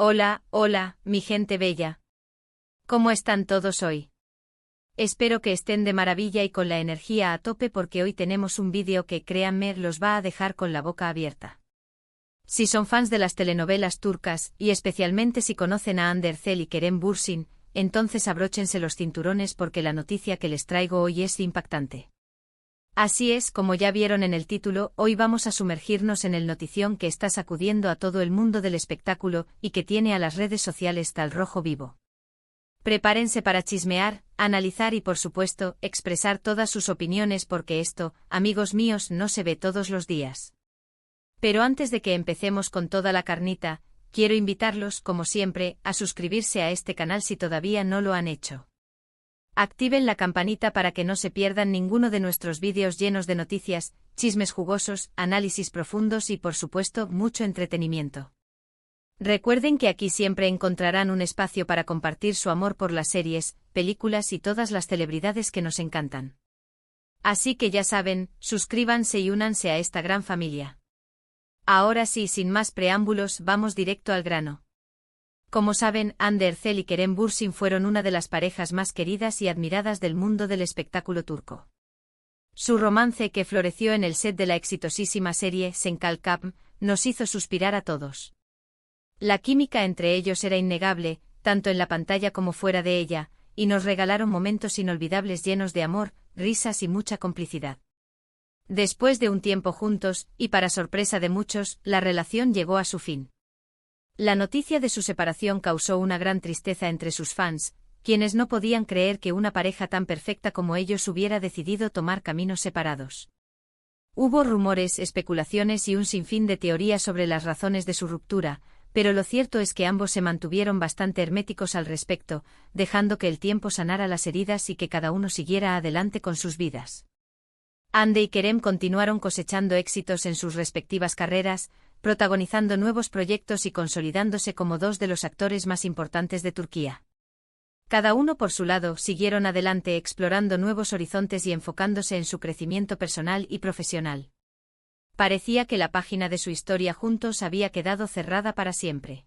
Hola, hola, mi gente bella. ¿Cómo están todos hoy? Espero que estén de maravilla y con la energía a tope porque hoy tenemos un vídeo que, créanme, los va a dejar con la boca abierta. Si son fans de las telenovelas turcas, y especialmente si conocen a Hande Erçel y Kerem Bürsin, entonces abróchense los cinturones porque la noticia que les traigo hoy es impactante. Así es, como ya vieron en el título, hoy vamos a sumergirnos en el notición que está sacudiendo a todo el mundo del espectáculo y que tiene a las redes sociales tal rojo vivo. Prepárense para chismear, analizar y por supuesto, expresar todas sus opiniones porque esto, amigos míos, no se ve todos los días. Pero antes de que empecemos con toda la carnita, quiero invitarlos, como siempre, a suscribirse a este canal si todavía no lo han hecho. Activen la campanita para que no se pierdan ninguno de nuestros vídeos llenos de noticias, chismes jugosos, análisis profundos y por supuesto mucho entretenimiento. Recuerden que aquí siempre encontrarán un espacio para compartir su amor por las series, películas y todas las celebridades que nos encantan. Así que ya saben, suscríbanse y únanse a esta gran familia. Ahora sí, sin más preámbulos, vamos directo al grano. Como saben, Hande Erçel y Kerem Bürsin fueron una de las parejas más queridas y admiradas del mundo del espectáculo turco. Su romance, que floreció en el set de la exitosísima serie Sen Kalkam, nos hizo suspirar a todos. La química entre ellos era innegable, tanto en la pantalla como fuera de ella, y nos regalaron momentos inolvidables llenos de amor, risas y mucha complicidad. Después de un tiempo juntos, y para sorpresa de muchos, la relación llegó a su fin. La noticia de su separación causó una gran tristeza entre sus fans, quienes no podían creer que una pareja tan perfecta como ellos hubiera decidido tomar caminos separados. Hubo rumores, especulaciones y un sinfín de teorías sobre las razones de su ruptura, pero lo cierto es que ambos se mantuvieron bastante herméticos al respecto, dejando que el tiempo sanara las heridas y que cada uno siguiera adelante con sus vidas. Hande y Kerem continuaron cosechando éxitos en sus respectivas carreras, protagonizando nuevos proyectos y consolidándose como dos de los actores más importantes de Turquía. Cada uno por su lado siguieron adelante explorando nuevos horizontes y enfocándose en su crecimiento personal y profesional. Parecía que la página de su historia juntos había quedado cerrada para siempre.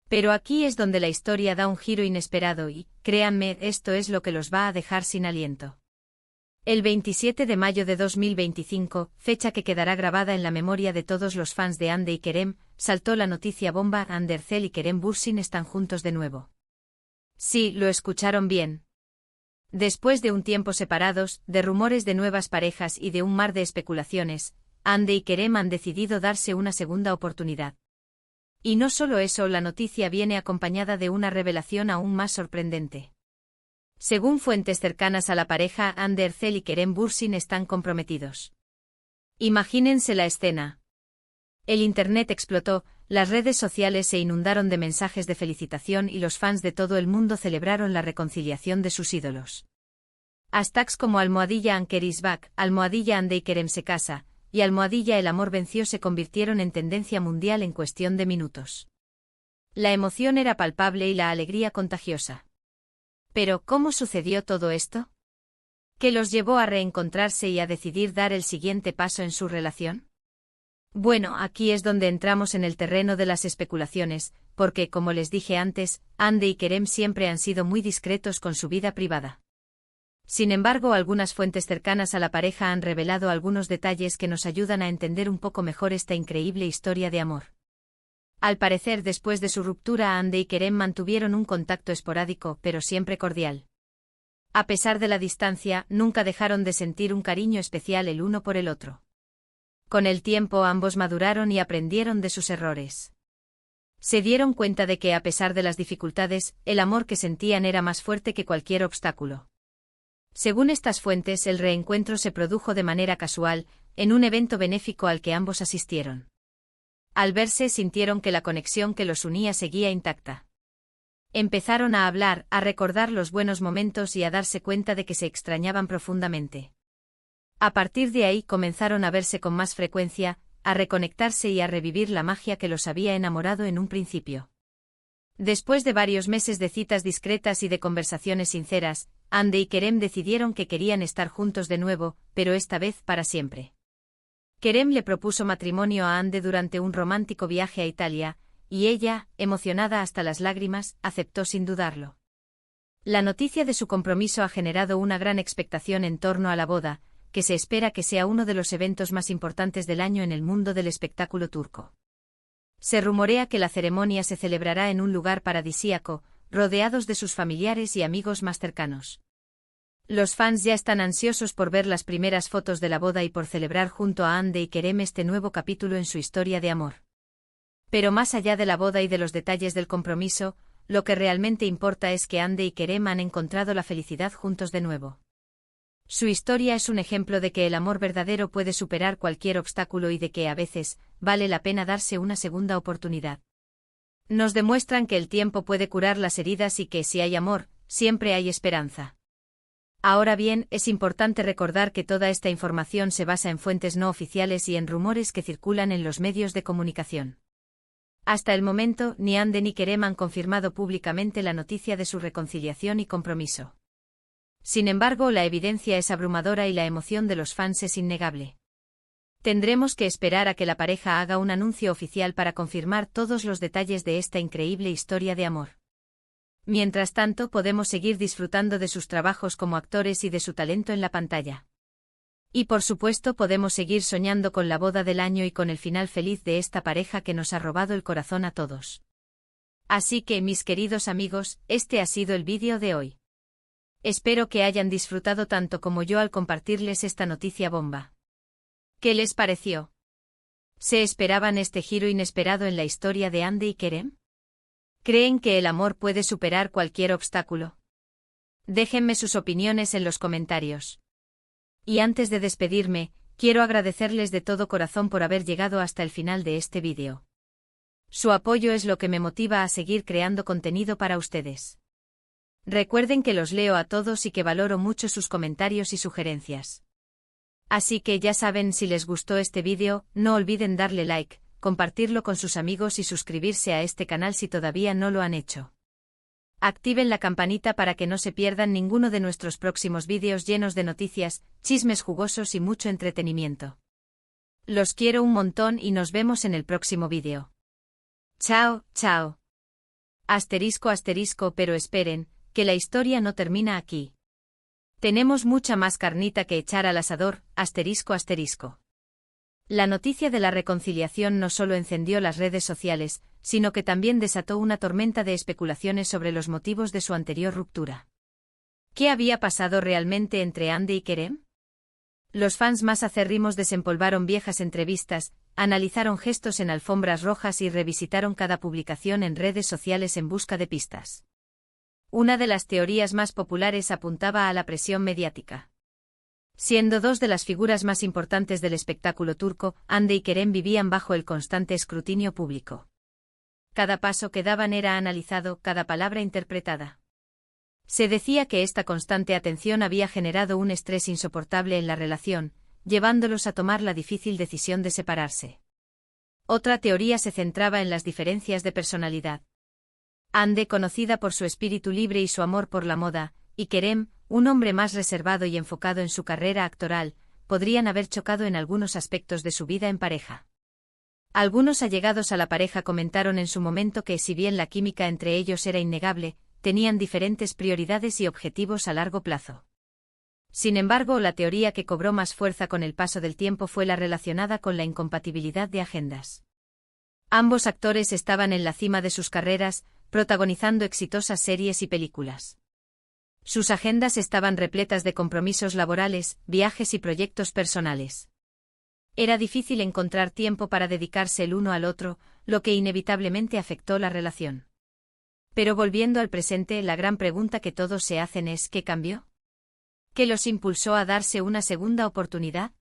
Pero aquí es donde la historia da un giro inesperado y, créanme, esto es lo que los va a dejar sin aliento. El 27 de mayo de 2025, fecha que quedará grabada en la memoria de todos los fans de Hande y Kerem, saltó la noticia bomba: Hande Erçel y Kerem Bürsin están juntos de nuevo. Sí, lo escucharon bien. Después de un tiempo separados, de rumores de nuevas parejas y de un mar de especulaciones, Hande y Kerem han decidido darse una segunda oportunidad. Y no solo eso, la noticia viene acompañada de una revelación aún más sorprendente. Según fuentes cercanas a la pareja, Hande Erçel y Kerem Bürsin están comprometidos. Imagínense la escena. El internet explotó, las redes sociales se inundaron de mensajes de felicitación y los fans de todo el mundo celebraron la reconciliación de sus ídolos. Hashtags como #Anker is back, #Hande y Kerem se casa, y #El amor venció se convirtieron en tendencia mundial en cuestión de minutos. La emoción era palpable y la alegría contagiosa. Pero, ¿cómo sucedió todo esto? ¿Qué los llevó a reencontrarse y a decidir dar el siguiente paso en su relación? Bueno, aquí es donde entramos en el terreno de las especulaciones, porque, como les dije antes, Hande y Kerem siempre han sido muy discretos con su vida privada. Sin embargo, algunas fuentes cercanas a la pareja han revelado algunos detalles que nos ayudan a entender un poco mejor esta increíble historia de amor. Al parecer, después de su ruptura, Hande y Kerem mantuvieron un contacto esporádico, pero siempre cordial. A pesar de la distancia, nunca dejaron de sentir un cariño especial el uno por el otro. Con el tiempo ambos maduraron y aprendieron de sus errores. Se dieron cuenta de que, a pesar de las dificultades, el amor que sentían era más fuerte que cualquier obstáculo. Según estas fuentes, el reencuentro se produjo de manera casual, en un evento benéfico al que ambos asistieron. Al verse sintieron que la conexión que los unía seguía intacta. Empezaron a hablar, a recordar los buenos momentos y a darse cuenta de que se extrañaban profundamente. A partir de ahí comenzaron a verse con más frecuencia, a reconectarse y a revivir la magia que los había enamorado en un principio. Después de varios meses de citas discretas y de conversaciones sinceras, Hande y Kerem decidieron que querían estar juntos de nuevo, pero esta vez para siempre. Kerem le propuso matrimonio a Hande durante un romántico viaje a Italia, y ella, emocionada hasta las lágrimas, aceptó sin dudarlo. La noticia de su compromiso ha generado una gran expectación en torno a la boda, que se espera que sea uno de los eventos más importantes del año en el mundo del espectáculo turco. Se rumorea que la ceremonia se celebrará en un lugar paradisíaco, rodeados de sus familiares y amigos más cercanos. Los fans ya están ansiosos por ver las primeras fotos de la boda y por celebrar junto a Hande y Kerem este nuevo capítulo en su historia de amor. Pero más allá de la boda y de los detalles del compromiso, lo que realmente importa es que Hande y Kerem han encontrado la felicidad juntos de nuevo. Su historia es un ejemplo de que el amor verdadero puede superar cualquier obstáculo y de que a veces vale la pena darse una segunda oportunidad. Nos demuestran que el tiempo puede curar las heridas y que si hay amor, siempre hay esperanza. Ahora bien, es importante recordar que toda esta información se basa en fuentes no oficiales y en rumores que circulan en los medios de comunicación. Hasta el momento, ni Hande ni Kerem han confirmado públicamente la noticia de su reconciliación y compromiso. Sin embargo, la evidencia es abrumadora y la emoción de los fans es innegable. Tendremos que esperar a que la pareja haga un anuncio oficial para confirmar todos los detalles de esta increíble historia de amor. Mientras tanto, podemos seguir disfrutando de sus trabajos como actores y de su talento en la pantalla. Y por supuesto podemos seguir soñando con la boda del año y con el final feliz de esta pareja que nos ha robado el corazón a todos. Así que, mis queridos amigos, este ha sido el vídeo de hoy. Espero que hayan disfrutado tanto como yo al compartirles esta noticia bomba. ¿Qué les pareció? ¿Se esperaban este giro inesperado en la historia de Hande y Kerem? ¿Creen que el amor puede superar cualquier obstáculo? Déjenme sus opiniones en los comentarios. Y antes de despedirme, quiero agradecerles de todo corazón por haber llegado hasta el final de este vídeo. Su apoyo es lo que me motiva a seguir creando contenido para ustedes. Recuerden que los leo a todos y que valoro mucho sus comentarios y sugerencias. Así que ya saben, si les gustó este vídeo, no olviden darle like, compartirlo con sus amigos y suscribirse a este canal si todavía no lo han hecho. Activen la campanita para que no se pierdan ninguno de nuestros próximos vídeos llenos de noticias, chismes jugosos y mucho entretenimiento. Los quiero un montón y nos vemos en el próximo vídeo. Chao, chao. Asterisco asterisco, pero esperen, que la historia no termina aquí. Tenemos mucha más carnita que echar al asador, asterisco asterisco. La noticia de la reconciliación no solo encendió las redes sociales, sino que también desató una tormenta de especulaciones sobre los motivos de su anterior ruptura. ¿Qué había pasado realmente entre Hande y Kerem? Los fans más acérrimos desempolvaron viejas entrevistas, analizaron gestos en alfombras rojas y revisitaron cada publicación en redes sociales en busca de pistas. Una de las teorías más populares apuntaba a la presión mediática. Siendo dos de las figuras más importantes del espectáculo turco, Hande y Kerem vivían bajo el constante escrutinio público. Cada paso que daban era analizado, cada palabra interpretada. Se decía que esta constante atención había generado un estrés insoportable en la relación, llevándolos a tomar la difícil decisión de separarse. Otra teoría se centraba en las diferencias de personalidad. Hande, conocida por su espíritu libre y su amor por la moda, y Kerem, un hombre más reservado y enfocado en su carrera actoral, podrían haber chocado en algunos aspectos de su vida en pareja. Algunos allegados a la pareja comentaron en su momento que si bien la química entre ellos era innegable, tenían diferentes prioridades y objetivos a largo plazo. Sin embargo, la teoría que cobró más fuerza con el paso del tiempo fue la relacionada con la incompatibilidad de agendas. Ambos actores estaban en la cima de sus carreras, protagonizando exitosas series y películas. Sus agendas estaban repletas de compromisos laborales, viajes y proyectos personales. Era difícil encontrar tiempo para dedicarse el uno al otro, lo que inevitablemente afectó la relación. Pero volviendo al presente, la gran pregunta que todos se hacen es ¿qué cambió? ¿Qué los impulsó a darse una segunda oportunidad?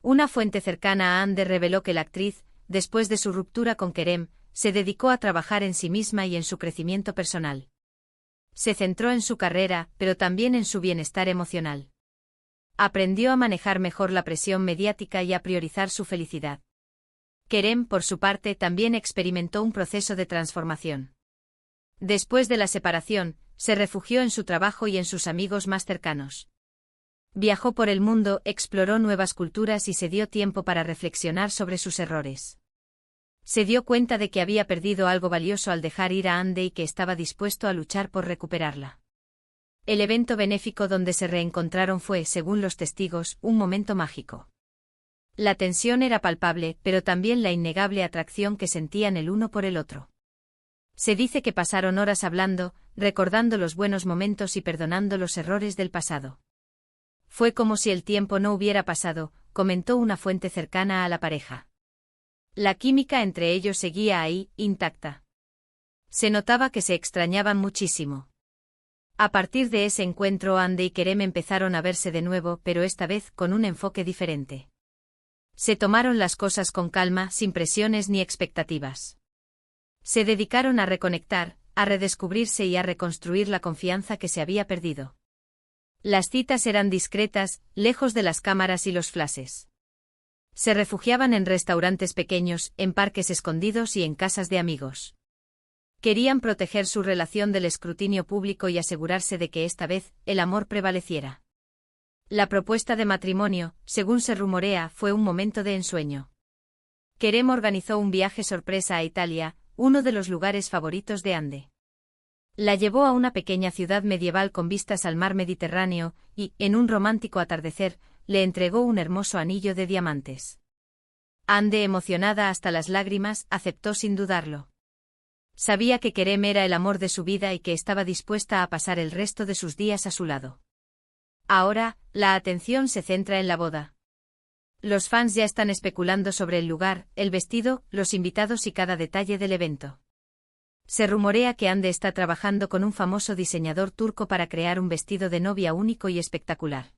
Una fuente cercana a Hande reveló que la actriz, después de su ruptura con Kerem, se dedicó a trabajar en sí misma y en su crecimiento personal. Se centró en su carrera, pero también en su bienestar emocional. Aprendió a manejar mejor la presión mediática y a priorizar su felicidad. Kerem, por su parte, también experimentó un proceso de transformación. Después de la separación, se refugió en su trabajo y en sus amigos más cercanos. Viajó por el mundo, exploró nuevas culturas y se dio tiempo para reflexionar sobre sus errores. Se dio cuenta de que había perdido algo valioso al dejar ir a Ande y que estaba dispuesto a luchar por recuperarla. El evento benéfico donde se reencontraron fue, según los testigos, un momento mágico. La tensión era palpable, pero también la innegable atracción que sentían el uno por el otro. Se dice que pasaron horas hablando, recordando los buenos momentos y perdonando los errores del pasado. Fue como si el tiempo no hubiera pasado, comentó una fuente cercana a la pareja. La química entre ellos seguía ahí, intacta. Se notaba que se extrañaban muchísimo. A partir de ese encuentro Ande y Kerem empezaron a verse de nuevo, pero esta vez con un enfoque diferente. Se tomaron las cosas con calma, sin presiones ni expectativas. Se dedicaron a reconectar, a redescubrirse y a reconstruir la confianza que se había perdido. Las citas eran discretas, lejos de las cámaras y los flashes. Se refugiaban en restaurantes pequeños, en parques escondidos y en casas de amigos. Querían proteger su relación del escrutinio público y asegurarse de que esta vez, el amor prevaleciera. La propuesta de matrimonio, según se rumorea, fue un momento de ensueño. Kerem organizó un viaje sorpresa a Italia, uno de los lugares favoritos de Ande. La llevó a una pequeña ciudad medieval con vistas al mar Mediterráneo y, en un romántico atardecer, le entregó un hermoso anillo de diamantes. Ande, emocionada hasta las lágrimas, aceptó sin dudarlo. Sabía que Kerem era el amor de su vida y que estaba dispuesta a pasar el resto de sus días a su lado. Ahora, la atención se centra en la boda. Los fans ya están especulando sobre el lugar, el vestido, los invitados y cada detalle del evento. Se rumorea que Ande está trabajando con un famoso diseñador turco para crear un vestido de novia único y espectacular.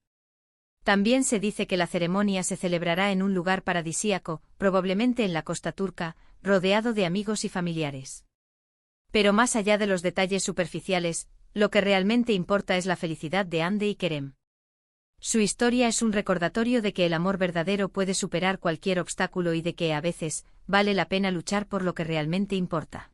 También se dice que la ceremonia se celebrará en un lugar paradisíaco, probablemente en la costa turca, rodeado de amigos y familiares. Pero más allá de los detalles superficiales, lo que realmente importa es la felicidad de Ande y Kerem. Su historia es un recordatorio de que el amor verdadero puede superar cualquier obstáculo y de que, a veces, vale la pena luchar por lo que realmente importa.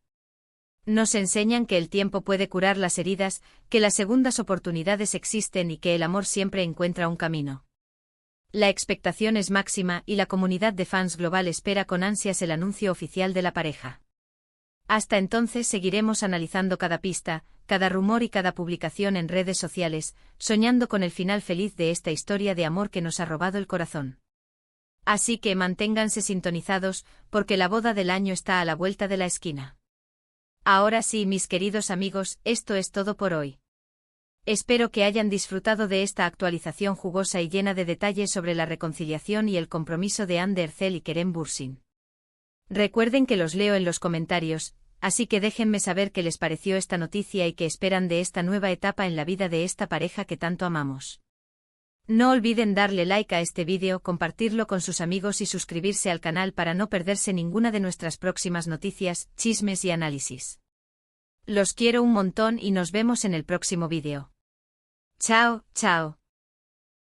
Nos enseñan que el tiempo puede curar las heridas, que las segundas oportunidades existen y que el amor siempre encuentra un camino. La expectación es máxima y la comunidad de fans global espera con ansias el anuncio oficial de la pareja. Hasta entonces seguiremos analizando cada pista, cada rumor y cada publicación en redes sociales, soñando con el final feliz de esta historia de amor que nos ha robado el corazón. Así que manténganse sintonizados, porque la boda del año está a la vuelta de la esquina. Ahora sí, mis queridos amigos, esto es todo por hoy. Espero que hayan disfrutado de esta actualización jugosa y llena de detalles sobre la reconciliación y el compromiso de Hande Erçel y Kerem Bürsin. Recuerden que los leo en los comentarios, así que déjenme saber qué les pareció esta noticia y qué esperan de esta nueva etapa en la vida de esta pareja que tanto amamos. No olviden darle like a este vídeo, compartirlo con sus amigos y suscribirse al canal para no perderse ninguna de nuestras próximas noticias, chismes y análisis. Los quiero un montón y nos vemos en el próximo vídeo. Chao, chao.